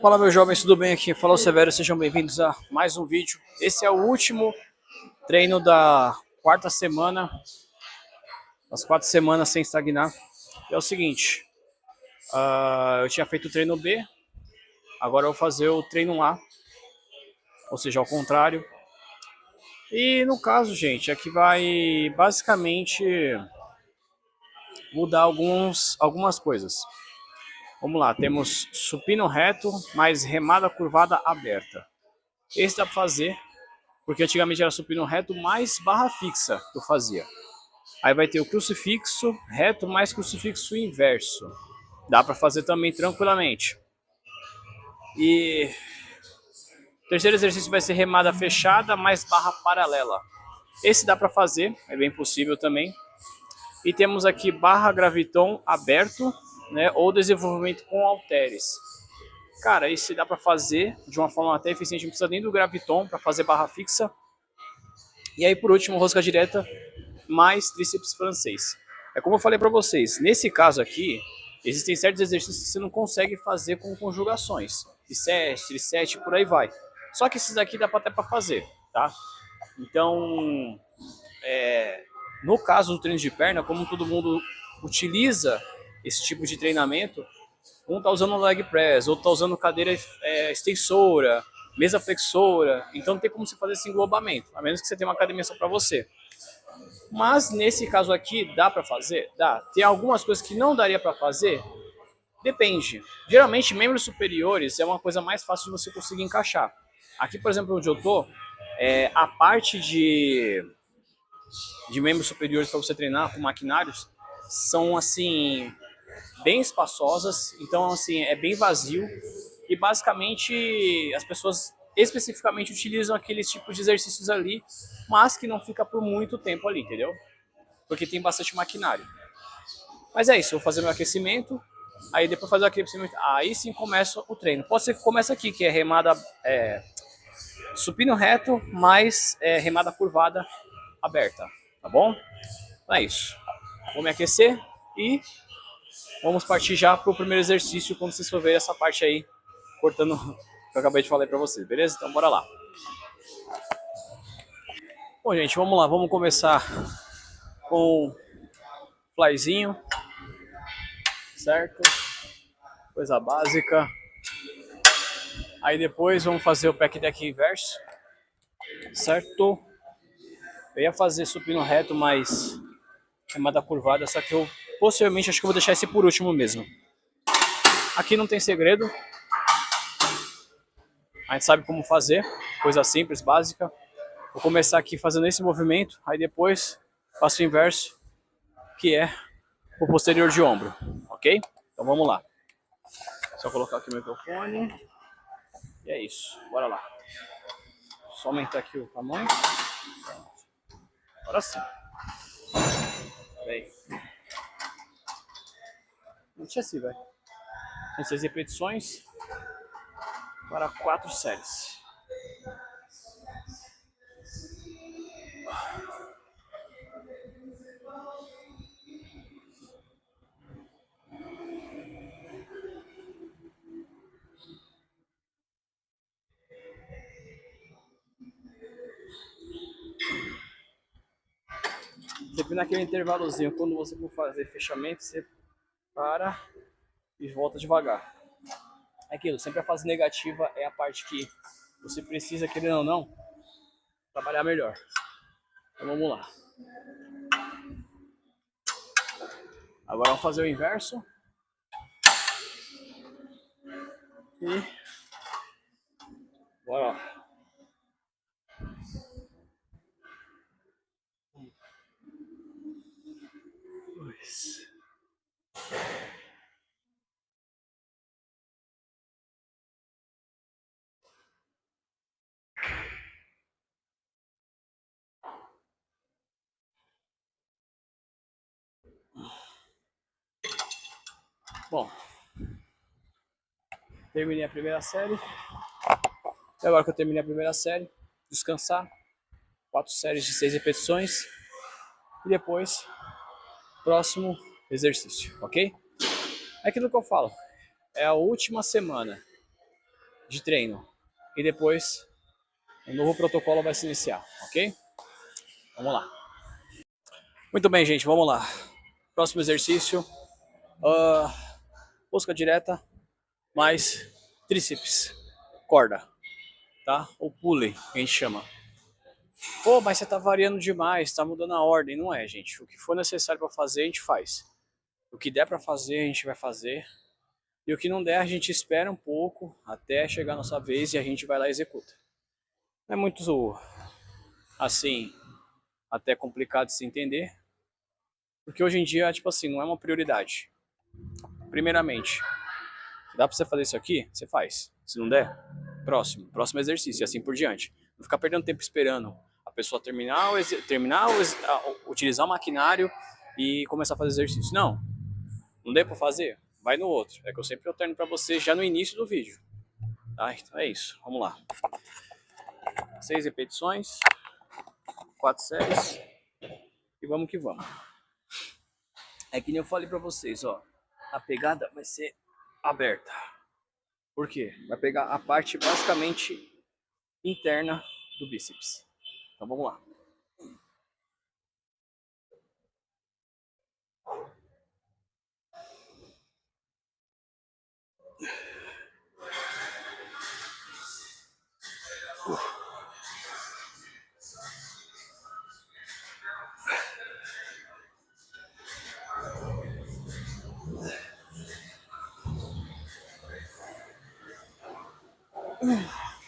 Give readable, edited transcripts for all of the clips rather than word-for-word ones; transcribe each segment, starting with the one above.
Fala, meus jovens, tudo bem aqui? Fala o Severo, sejam bem-vindos a mais um vídeo. Esse é o último treino da quarta semana, das 4 semanas sem estagnar. É o seguinte, eu tinha feito o treino B, agora eu vou fazer o treino A, ou seja, ao contrário. E no caso, gente, aqui vai basicamente mudar algumas coisas. Vamos lá, temos supino reto mais remada curvada aberta. Esse dá para fazer porque antigamente era supino reto mais barra fixa que eu fazia. Aí vai ter o crucifixo reto mais crucifixo inverso. Dá para fazer também tranquilamente. E o terceiro exercício vai ser remada fechada mais barra paralela. Esse dá para fazer, é bem possível também. E temos aqui barra graviton aberto, né, ou desenvolvimento com halteres. Cara, esse dá para fazer de uma forma até eficiente, não precisa nem do graviton para fazer barra fixa. E aí por último, rosca direta mais tríceps francês. É como eu falei para vocês, nesse caso aqui, existem certos exercícios que você não consegue fazer com conjugações. Bicep, tricep, por aí vai. Só que esses daqui dá até para fazer, tá? Então, no caso do treino de perna, como todo mundo utiliza esse tipo de treinamento, um tá usando leg press, outro tá usando cadeira extensora, mesa flexora, então não tem como você fazer esse englobamento, a menos que você tenha uma academia só para você. Mas nesse caso aqui, dá para fazer? Dá. Tem algumas coisas que não daria para fazer? Depende. Geralmente, membros superiores é uma coisa mais fácil de você conseguir encaixar. Aqui, por exemplo, onde eu tô, a parte de membros superiores para você treinar com maquinários são, assim, bem espaçosas. Então, assim, é bem vazio. E, basicamente, as pessoas especificamente utilizam aqueles tipos de exercícios ali, mas que não fica por muito tempo ali, entendeu? Porque tem bastante maquinário. Mas é isso, eu vou fazer meu aquecimento, aí depois fazer o aquecimento, aí sim começa o treino. Pode ser que comece aqui, que é remada supino reto, mais remada curvada aberta, tá bom? Então é isso. Vou me aquecer e vamos partir já pro primeiro exercício, quando vocês for ver essa parte aí, cortando o que eu acabei de falar para vocês, beleza? Então bora lá. Bom, gente, vamos lá, vamos começar com flyzinho, certo? Coisa básica. Aí depois vamos fazer o pack deck inverso, certo? Eu ia fazer supino reto, mas remada curvada, só que eu possivelmente acho que eu vou deixar esse por último mesmo. Aqui não tem segredo, a gente sabe como fazer, coisa simples, básica. Vou começar aqui fazendo esse movimento, aí depois faço o inverso, que é o posterior de ombro, ok? Então vamos lá. Só colocar aqui o microfone. E é isso, bora lá. Só aumentar aqui o tamanho. Agora sim. Vem. Não tinha assim, velho. São 6 repetições para 4 séries. Sempre naquele intervalozinho, quando você for fazer fechamento, você para e volta devagar. É aquilo, sempre a fase negativa é a parte que você precisa, querendo ou não, trabalhar melhor. Então vamos lá. Agora vamos fazer o inverso. E bora lá. Dois. Bom, terminei a primeira série. E agora que eu terminei a primeira série, descansar. 4 séries de 6 repetições. E depois, próximo exercício, ok? É aquilo que eu falo. É a última semana. de treino. E depois um novo protocolo vai se iniciar, ok? Vamos lá. Muito bem, gente, vamos lá. Próximo exercício, busca direta mais tríceps, corda, tá? Ou pulley, que a gente chama. Pô, mas você tá variando demais, tá mudando a ordem. Não é, gente. O que for necessário para fazer, a gente faz. O que der para fazer, a gente vai fazer. E o que não der, a gente espera um pouco até chegar a nossa vez e a gente vai lá e executa. Não é muito, assim, até complicado de se entender, porque hoje em dia, tipo assim, não é uma prioridade. Primeiramente, dá pra você fazer isso aqui? Você faz. Se não der, próximo exercício e assim por diante. Não ficar perdendo tempo esperando a pessoa utilizar o maquinário e começar a fazer exercício. Não deu pra fazer? Vai no outro. É que eu sempre alterno pra você já no início do vídeo. Tá? Então é isso. Vamos lá. 6 repetições, 4 séries e vamos que vamos. É que nem eu falei pra vocês, ó. A pegada vai ser aberta. Por quê? Vai pegar a parte basicamente interna do bíceps. Então vamos lá.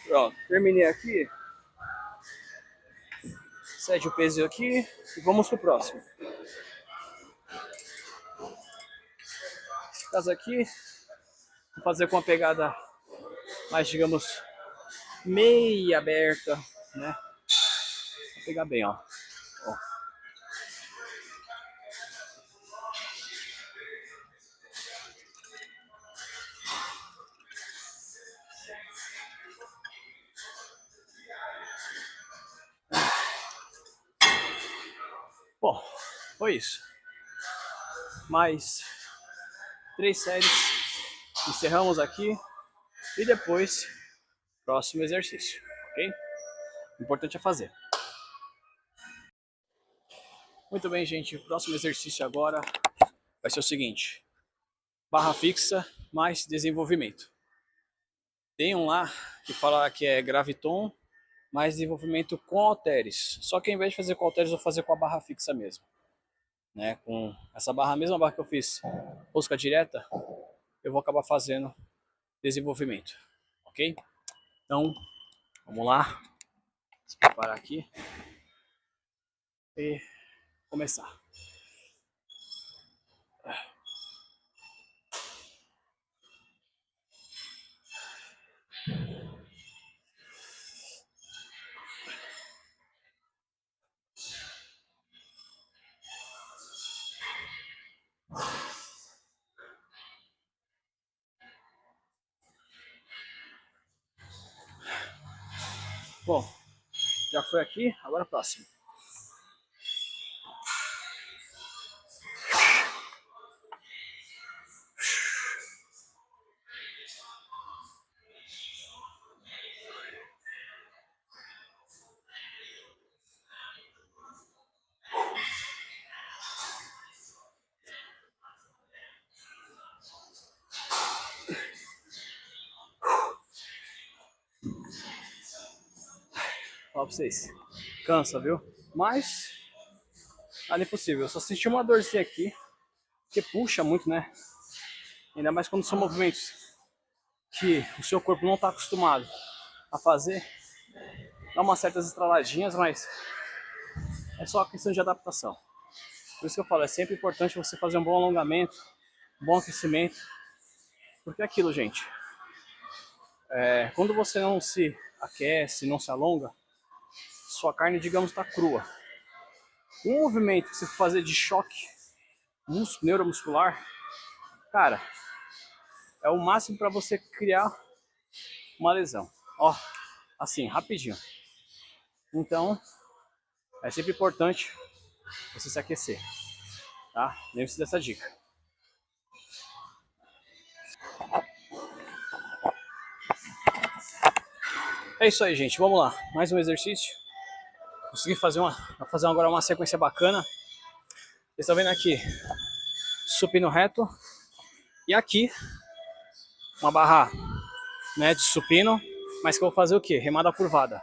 Pronto, terminei aqui. Cede o peso aqui e vamos pro próximo. Caso aqui, vou fazer com uma pegada mais, digamos, meia aberta, né? Vou pegar bem, ó. Bom, foi isso. Mais 3 séries. Encerramos aqui e depois, próximo exercício, ok? O importante é fazer. Muito bem, gente. O próximo exercício agora vai ser o seguinte: barra fixa mais desenvolvimento. Tem um lá que fala que é graviton mais desenvolvimento com halteres. Só que ao invés de fazer com halteres, eu vou fazer com a barra fixa mesmo. Né? Com essa barra, a mesma barra que eu fiz rosca direta, eu vou acabar fazendo desenvolvimento. Ok? Então, vamos lá. Se preparar aqui. E começar. Bom, já foi aqui, agora próximo. Fala pra vocês. Cansa, viu? Mas, nada impossível. Eu só senti uma dorzinha aqui, que puxa muito, né? Ainda mais quando são movimentos que o seu corpo não está acostumado a fazer. Dá umas certas estraladinhas, mas é só questão de adaptação. Por isso que eu falo, é sempre importante você fazer um bom alongamento, um bom aquecimento. Porque é aquilo, gente. Quando você não se aquece, não se alonga, sua carne, digamos, está crua. Um movimento que você fazer de choque neuromuscular, cara, é o máximo para você criar uma lesão. Ó, assim, rapidinho. Então, é sempre importante você se aquecer, tá? Lembre-se dessa dica. É isso aí, gente. Vamos lá. Mais um exercício. Consegui fazer agora uma sequência bacana. Vocês estão vendo aqui supino reto e aqui uma barra, né, de supino, mas que eu vou fazer o que? Remada curvada.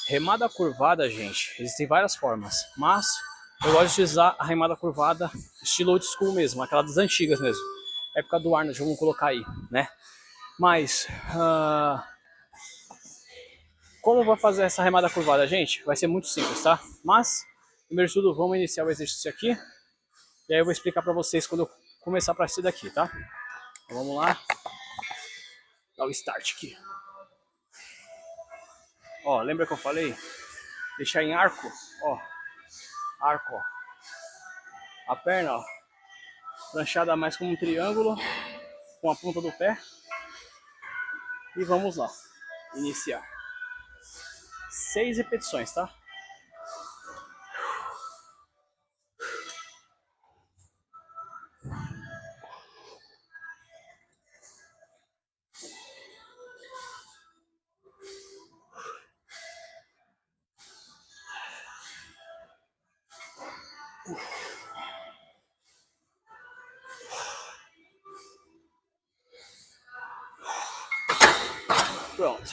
Remada curvada, gente, existem várias formas, mas eu gosto de utilizar a remada curvada estilo old school mesmo, aquela das antigas mesmo, época do Arnold, vamos colocar aí, né? Mas como eu vou fazer essa remada curvada, gente? Vai ser muito simples, tá? Mas primeiro de tudo, vamos iniciar o exercício aqui. E aí eu vou explicar pra vocês quando eu começar pra esse daqui, tá? Então vamos lá. Dar o start aqui. Ó, lembra que eu falei? Deixar em arco, ó. Arco, ó. A perna, ó. Lanchada mais como um triângulo. Com a ponta do pé. E vamos lá. Iniciar. 6 repetições, tá? Pronto.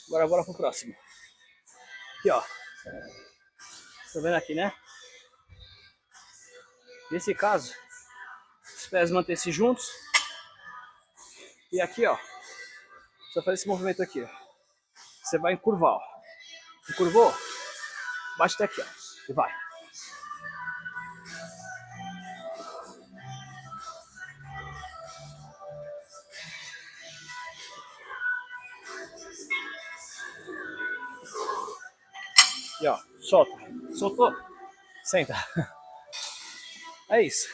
Agora bora pro próximo. Aqui, ó. Tá vendo aqui, né? Nesse caso, os pés mantêm-se juntos. E aqui, ó. Você faz esse movimento aqui, ó. Você vai encurvar, ó. Encurvou? Bate até aqui, ó. E vai. E ó, solta. Soltou? Senta. É isso.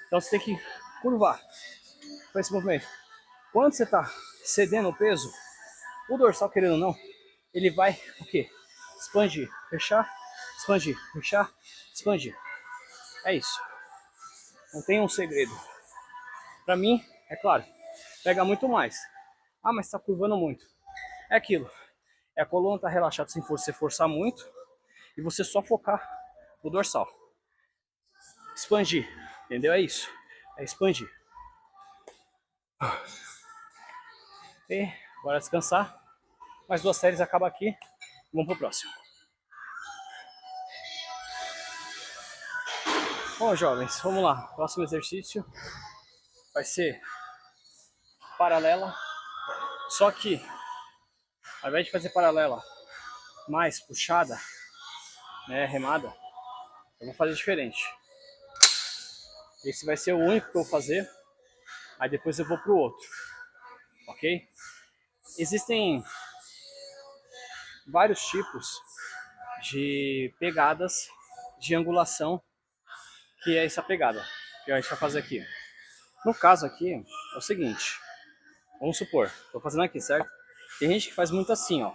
Então você tem que curvar. Faz esse movimento. Quando você tá cedendo o peso, o dorsal, querendo ou não, ele vai o quê? Expandir, fechar, expandir, fechar, expandir. É isso. Não tem um segredo. Pra mim, é claro, pega muito mais. Ah, mas tá curvando muito. É aquilo. É a coluna tá relaxada sem você forçar muito e você só focar no dorsal. Expandir, entendeu? É isso. É expandir. E bora descansar. Mais 2 séries acaba aqui. Vamos pro próximo. Bom, jovens, vamos lá. Próximo exercício vai ser paralela. Só que, ao invés de fazer paralela mais puxada, né, remada, eu vou fazer diferente. Esse vai ser o único que eu vou fazer. Aí depois eu vou pro outro. Ok? Existem vários tipos de pegadas de angulação, que é essa pegada que a gente vai fazer aqui. No caso aqui, é o seguinte, vamos supor, tô fazendo aqui, certo? Tem gente que faz muito assim, ó,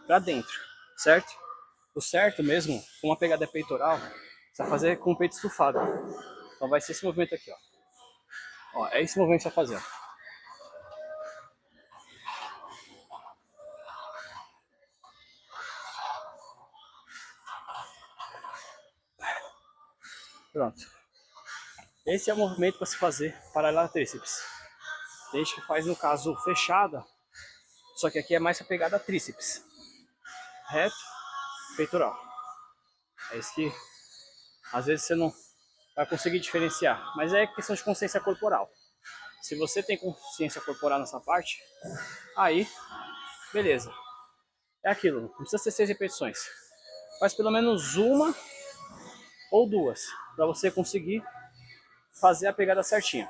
pra dentro, certo? O certo mesmo, com uma pegada peitoral, você vai fazer com o peito estufado. Então vai ser esse movimento aqui, ó. Ó, é esse movimento que você vai fazer, ó. Pronto. Esse é o movimento para se fazer paralela tríceps. Tem gente que faz no caso fechada, só que aqui é mais a pegada tríceps. Reto, peitoral. É isso que às vezes você não vai conseguir diferenciar, mas é questão de consciência corporal. Se você tem consciência corporal nessa parte, aí, beleza. É aquilo, não precisa ser 6 repetições. Faz pelo menos uma ou duas, para você conseguir fazer a pegada certinha.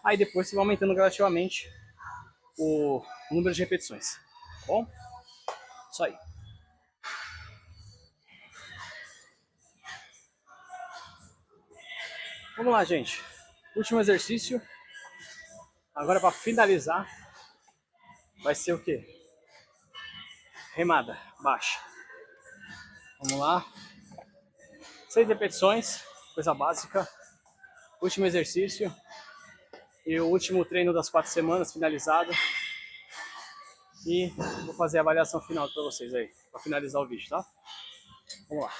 Aí depois você vai aumentando gradativamente o número de repetições. Tá bom? Isso aí. Vamos lá, gente. Último exercício. Agora para finalizar, vai ser o quê? Remada baixa. Vamos lá. 6 repetições, coisa básica. Último exercício. E o último treino das 4 semanas finalizado. e vou fazer a avaliação final para vocês aí, para finalizar o vídeo, tá? Vamos lá.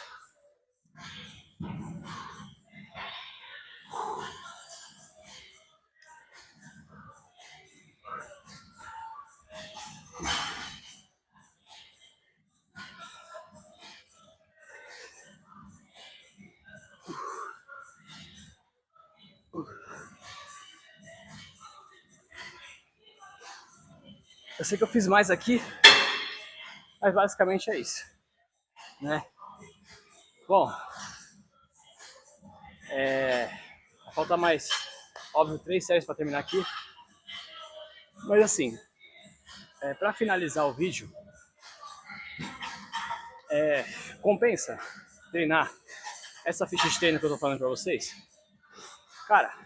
Eu sei que eu fiz mais aqui, mas basicamente é isso, né? Bom, falta mais, óbvio, 3 séries para terminar aqui. Mas assim, para finalizar o vídeo, compensa treinar essa ficha de treino que eu tô falando para vocês? Cara,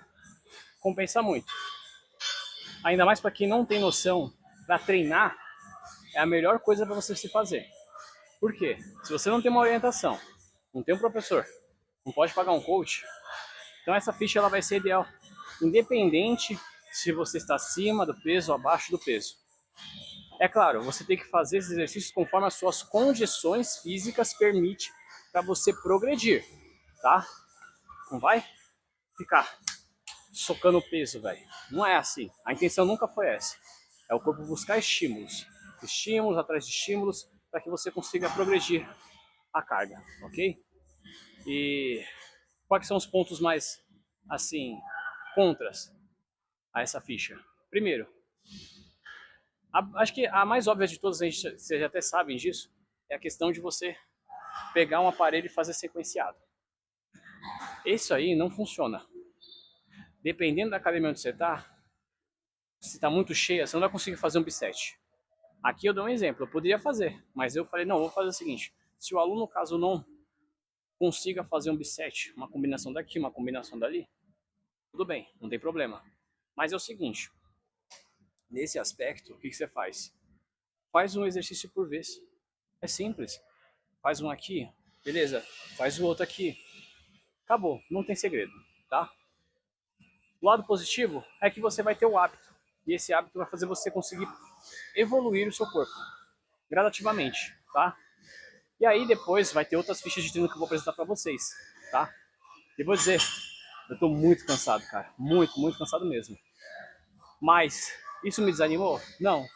compensa muito. Ainda mais para quem não tem noção, para treinar é a melhor coisa para você se fazer. Por quê? Se você não tem uma orientação, não tem um professor, não pode pagar um coach, então essa ficha ela vai ser ideal, independente se você está acima do peso ou abaixo do peso. É claro, você tem que fazer esses exercícios conforme as suas condições físicas permitem para você progredir, tá? Não vai ficar socando o peso, velho. Não é assim. A intenção nunca foi essa. É o corpo buscar estímulos. Estímulos atrás de estímulos para que você consiga progredir a carga, ok? E quais são os pontos mais, assim, contras a essa ficha? Primeiro, acho que a mais óbvia de todas, vocês já até sabem disso, é a questão de você pegar um aparelho e fazer sequenciado. Isso aí não funciona. Dependendo da academia onde você está, se está muito cheia, você não vai conseguir fazer um bisete. Aqui eu dou um exemplo, eu poderia fazer, mas eu falei, não, vou fazer o seguinte, se o aluno, no caso, não consiga fazer um bisete, uma combinação daqui, uma combinação dali, tudo bem, não tem problema. Mas é o seguinte, nesse aspecto, o que você faz? Faz um exercício por vez. É simples. Faz um aqui, beleza, faz o outro aqui. Acabou, não tem segredo, tá? O lado positivo é que você vai ter o hábito. E esse hábito vai fazer você conseguir evoluir o seu corpo gradativamente, tá? E aí depois vai ter outras fichas de treino que eu vou apresentar para vocês, tá? E vou dizer, eu tô muito cansado, cara. Muito, muito cansado mesmo. Mas isso me desanimou? Não.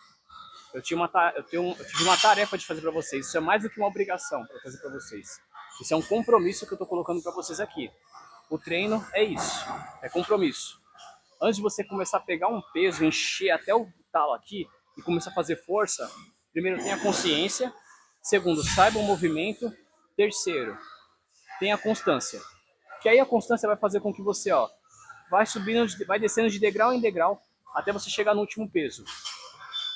Eu tive uma tarefa de fazer para vocês. Isso é mais do que uma obrigação para fazer para vocês. Isso é um compromisso que eu tô colocando para vocês aqui. O treino é isso, é compromisso. Antes de você começar a pegar um peso, encher até o talo aqui e começar a fazer força, primeiro tenha consciência, segundo, saiba o movimento, terceiro, tenha constância. Que aí a constância vai fazer com que você, ó, vai subindo, vai descendo de degrau em degrau até você chegar no último peso.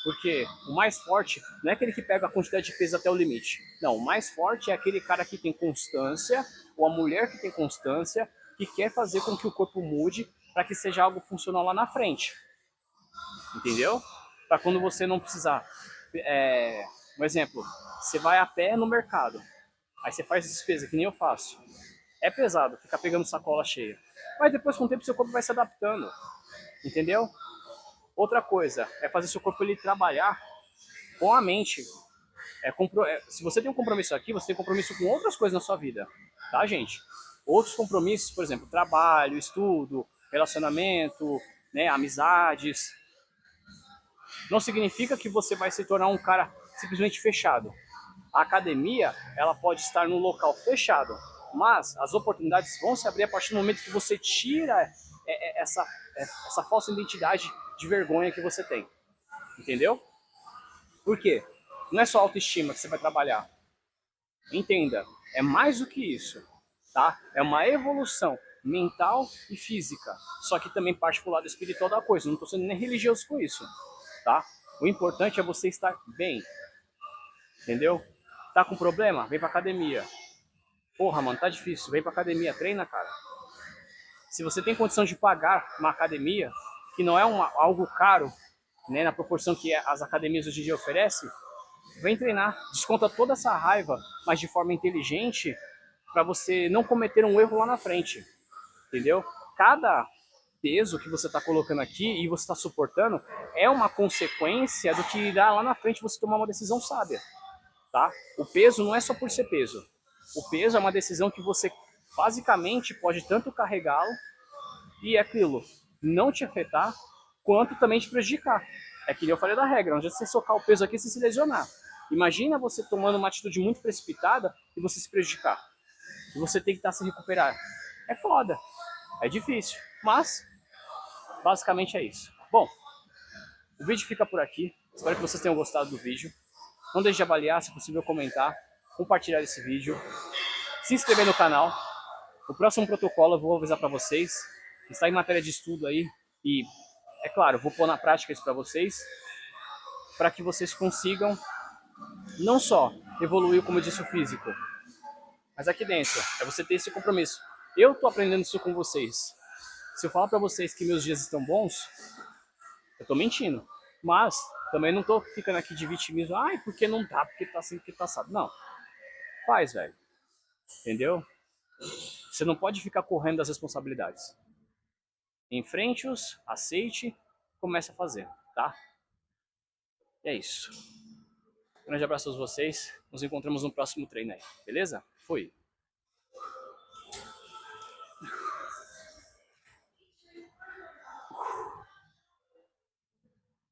Porque o mais forte não é aquele que pega a quantidade de peso até o limite. Não, o mais forte é aquele cara que tem constância, ou a mulher que tem constância, que quer fazer com que o corpo mude para que seja algo funcional lá na frente. Entendeu? Para quando você não precisar. Um exemplo, você vai a pé no mercado, aí você faz despesa, que nem eu faço. É pesado ficar pegando sacola cheia. Mas depois, com o tempo, seu corpo vai se adaptando. Entendeu? Outra coisa é fazer seu corpo ele trabalhar com a mente. Se você tem um compromisso aqui, você tem compromisso com outras coisas na sua vida, tá, gente? Outros compromissos, por exemplo, trabalho, estudo, relacionamento, né, amizades. Não significa que você vai se tornar um cara simplesmente fechado. A academia, ela pode estar num local fechado, mas as oportunidades vão se abrir a partir do momento que você tira essa falsa identidade de vergonha que você tem. Entendeu? Por quê? Não é só autoestima que você vai trabalhar. Entenda, é mais do que isso, tá? É uma evolução mental e física, só que também parte pro lado espiritual da coisa. Não estou sendo nem religioso com isso, tá? O importante é você estar bem, entendeu? Tá com problema? Vem pra academia. Porra, mano, tá difícil. Vem pra academia, treina, cara. Se você tem condição de pagar uma academia, que não é algo caro, né, na proporção que as academias hoje em dia oferecem, vem treinar, desconta toda essa raiva, mas de forma inteligente, para você não cometer um erro lá na frente, entendeu? Cada peso que você está colocando aqui e você está suportando é uma consequência do que irá lá na frente você tomar uma decisão sábia, tá? O peso não é só por ser peso. O peso é uma decisão que você basicamente pode tanto carregá-lo e aquilo não te afetar, quanto também te prejudicar. É que eu falei da regra, onde você socar o peso aqui, você se lesionar. Imagina você tomando uma atitude muito precipitada e você se prejudicar. E você tem que estar se recuperar. É foda. É difícil. Mas, basicamente é isso. Bom, o vídeo fica por aqui. Espero que vocês tenham gostado do vídeo. Não deixe de avaliar, se possível comentar, compartilhar esse vídeo, se inscrever no canal. O próximo protocolo eu vou avisar para vocês. Está em matéria de estudo aí. E, é claro, eu vou pôr na prática isso para vocês. Para que vocês consigam não só evoluir, como eu disse, o físico, mas aqui dentro, é você ter esse compromisso. Eu tô aprendendo isso com vocês. Se eu falar para vocês que meus dias estão bons, eu tô mentindo. Mas também não tô ficando aqui de vitimismo. Ai, porque não dá, porque tá assim, porque tá assado. Não. Faz, velho. Entendeu? Você não pode ficar correndo das responsabilidades. Enfrente-os, aceite, comece a fazer, tá? E é isso. Um grande abraço a todos vocês. Nos encontramos no próximo treino aí, beleza? Fui!